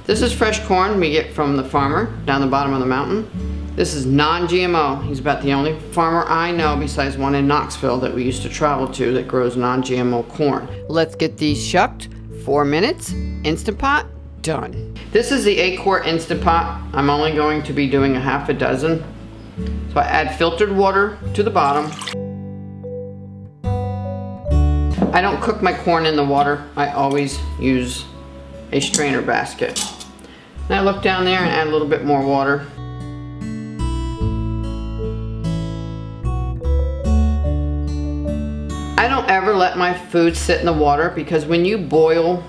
This is fresh corn we get from the farmer down the bottom of the mountain. This is non-GMO. He's about the only farmer I know besides one in Knoxville that we used to travel to that grows non-GMO corn. Let's get these shucked. 4 minutes, Instant Pot, done. This is the 8-quart Instant Pot. I'm only going to be doing a half a dozen. So I add filtered water to the bottom. I don't cook my corn in the water. I always use a strainer basket. And I look down there and add a little bit more water. I don't ever let my food sit in the water because when you boil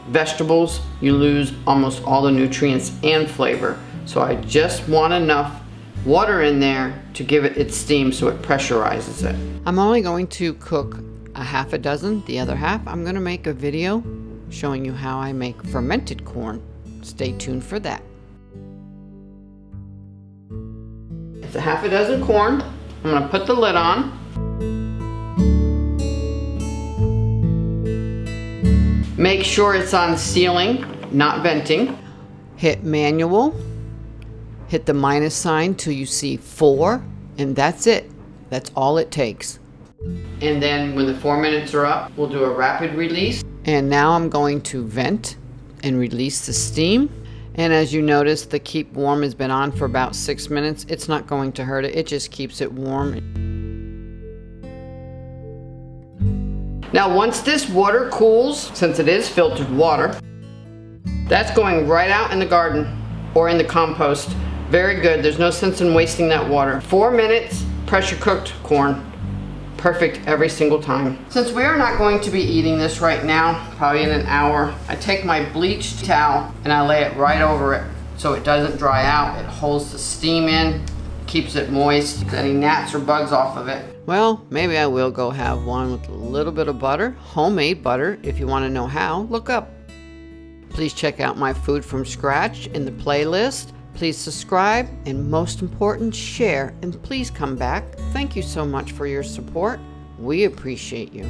vegetables, you lose almost all the nutrients and flavor. So I just want enough water in there to give it its steam so it pressurizes it. I'm only going to cook a half a dozen. The other half, I'm going to make a video showing you how I make fermented corn. Stay tuned for that. It's a half a dozen corn. I'm going to put the lid on. Make sure it's on sealing, not venting. Hit manual. Hit the minus sign till you see 4, and that's it. That's all it takes. And then when the 4 minutes are up, we'll do a rapid release. And now I'm going to vent and release the steam. And as you notice, the keep warm has been on for about 6 minutes. It's not going to hurt it. It just keeps it warm. Now once this water cools, since it is filtered water, that's going right out in the garden or in the compost. Very good. There's no sense in wasting that water. 4 minutes, pressure cooked corn. Perfect every single time. Since we are not going to be eating this right now, probably in an hour, I take my bleached towel and I lay it right over it so it doesn't dry out. It holds the steam in, keeps it moist, keeps any gnats or bugs off of it. Well, maybe I will go have one with a little bit of butter, homemade butter. If you want to know how, look up. Please check out my food from scratch in the playlist. Please subscribe, and most important, share, and please come back. Thank you so much for your support. We appreciate you.